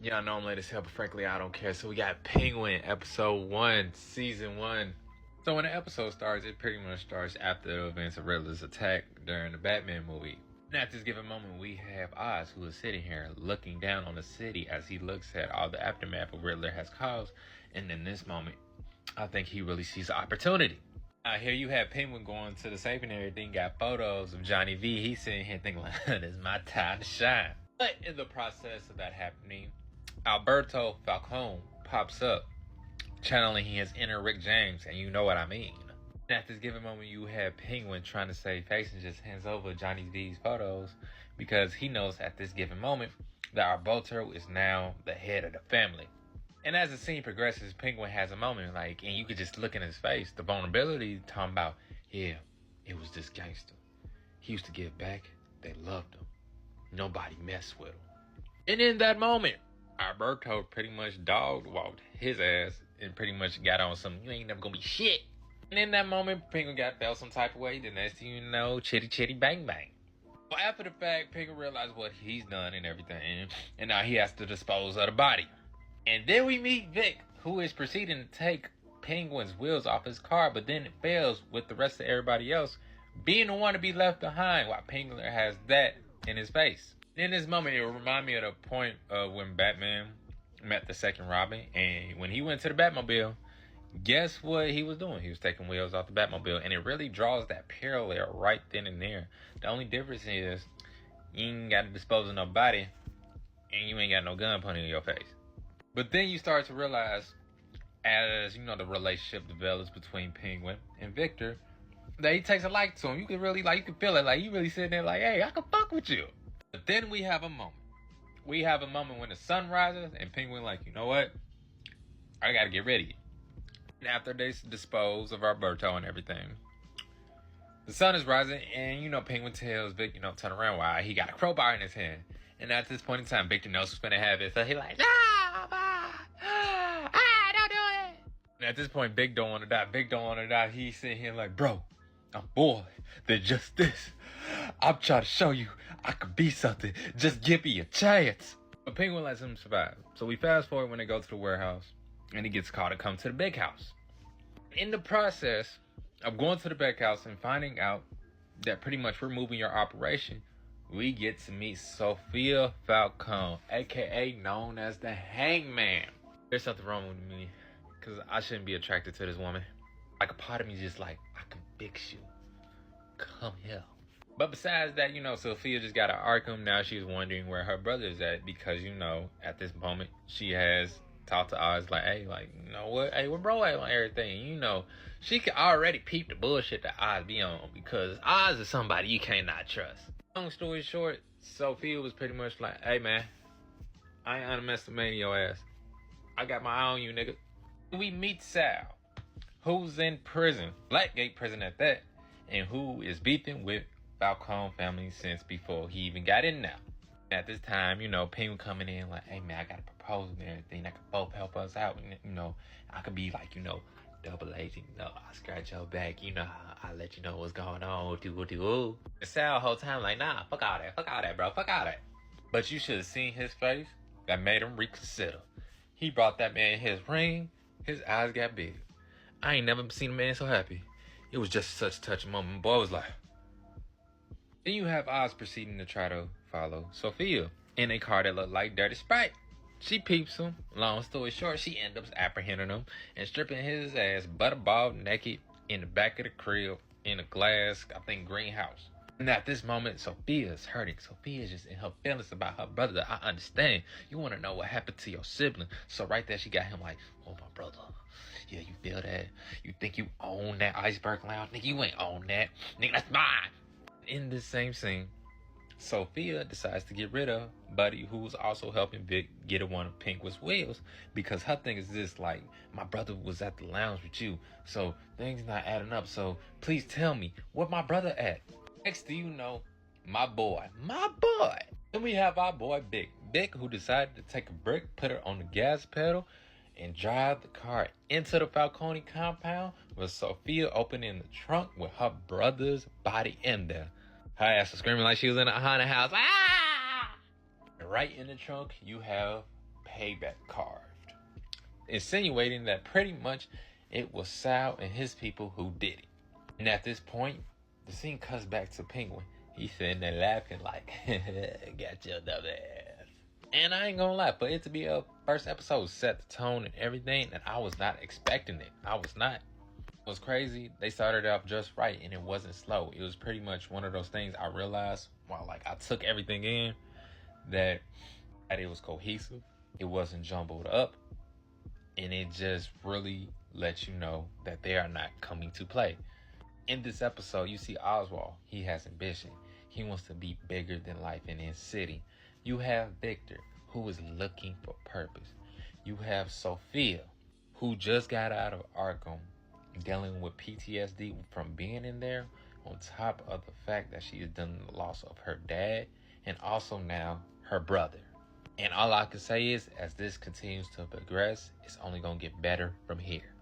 Y'all know I'm late as hell, but frankly, I don't care. So we got Penguin, episode 1, season 1. So when the episode starts, it pretty much starts after the events of Riddler's attack during the Batman movie. And at this given moment, we have Oz, who is sitting here looking down on the city as he looks at all the aftermath of Riddler has caused. And in this moment, I think he really sees the opportunity. Here you have Penguin going to the safe and everything, got photos of Johnny V. He's sitting here thinking like, this is my time to shine. But in the process of that happening, Alberto Falcone pops up, channeling his inner Rick James, and you know what I mean. And at this given moment, you have Penguin trying to save face and just hands over Johnny V's photos because he knows at this given moment that Alberto is now the head of the family. And as the scene progresses, Penguin has a moment and you could just look in his face, the vulnerability, talking about, yeah, it was this gangster. He used to give back. They loved him. Nobody messed with him. And in that moment, Alberto pretty much dog walked his ass and pretty much got on some, you ain't never gonna be shit. And in that moment, Penguin got felt some type of way. The next thing you know, chitty chitty bang bang. Well, after the fact, Penguin realized what he's done and everything. And now he has to dispose of the body. And then we meet Vic, who is proceeding to take Penguin's wheels off his car, but then it fails with the rest of everybody else being the one to be left behind while Penguin has that in his face. In this moment, it will remind me of the point of when Batman met the second Robin, and when he went to the Batmobile, guess what he was doing? He was taking wheels off the Batmobile, and it really draws that parallel right then and there. The only difference is you ain't got to dispose of nobody, and you ain't got no gun pointing in your face. But then you start to realize, as you know, the relationship develops between Penguin and Victor, that he takes a like to him. You can really, you can feel it. You really sitting there like, hey, I can fuck with you. But then we have a moment. We have a moment when the sun rises and Penguin you know what? I gotta get ready. And after they dispose of Alberto and everything, the sun is rising and, Penguin tells Vic, turn around while he got a crowbar in his hand. And at this point in time, Victor knows what's gonna happen. So he's like, don't do it. And at this point, Vic don't want to die. He's sitting here like, bro, I'm bored. They're just this. I'm trying to show you I could be something. Just give me a chance. But Penguin lets him survive. So we fast forward when they go to the warehouse and he gets called to come to the big house. In the process of going to the big house and finding out that pretty much we're moving your operation, we get to meet Sophia Falcone, aka known as the Hangman. There's something wrong with me because I shouldn't be attracted to this woman. A part of me just I can fix you. Come here. But besides that, Sophia just got an Arkham. Now she's wondering where her brother is at because, at this moment, she has talked to Oz hey, you know what? Hey, where bro at on everything? She can already peep the bullshit that Oz be on because Oz is somebody you cannot trust. Long story short, Sophia was pretty much like, hey, man, I ain't underestimating your ass. I got my eye on you, nigga. We meet Sal, who's in prison, Blackgate prison at that, and who is beefing with Falcone family since before he even got in there. At this time, Penguin coming in hey man, I got a proposal and everything that could both help us out. And, I could be double agent, I scratch your back, I let you know what's going on. And Sal the whole time nah, fuck all that, bro, fuck all that. But you should have seen his face. That made him reconsider. He brought that man his ring. His eyes got big. I ain't never seen a man so happy. It was just such a touching moment. Boy was like. Then you have Oz proceeding to try to follow Sophia in a car that looked like Dirty Sprite. She peeps him. Long story short, she ends up apprehending him and stripping his ass butterball naked in the back of the crib in a glass, I think, greenhouse. And at this moment, Sophia's hurting. Sophia's just in her feelings about her brother. I understand. You want to know what happened to your sibling. So right there, she got him oh, my brother. Yeah, you feel that? You think you own that iceberg lounge? Nigga, you ain't own that. Nigga, that's mine. In this same scene, Sophia decides to get rid of Buddy, who's also helping Vic get one of Penguin's wheels, because her thing is this, my brother was at the lounge with you, so things not adding up, so please tell me, where my brother at? Next do you know, my boy. Then we have our boy Vic, who decided to take a brick, put it on the gas pedal, and drive the car into the Falcone compound with Sophia opening the trunk with her brother's body in there. Her ass was screaming like she was in a haunted house. Ah! Right in the trunk, you have payback carved, insinuating that pretty much it was Sal and his people who did it. And at this point, the scene cuts back to Penguin. He's sitting there laughing like, got your dumb ass. And I ain't gonna lie, for it to be a first episode, set the tone and everything, and I was not expecting it. I was not. It was crazy. They started off just right, and it wasn't slow. It was pretty much one of those things I realized while like I took everything in, that it was cohesive. It wasn't jumbled up. And it just really lets you know that they are not coming to play. In this episode, you see Oswald. He has ambition. He wants to be bigger than life in his city. You have Victor, who is looking for purpose. You have Sophia, who just got out of Arkham, dealing with PTSD from being in there, on top of the fact that she is dealing with the loss of her dad, and also now her brother. And all I can say is, as this continues to progress, it's only going to get better from here.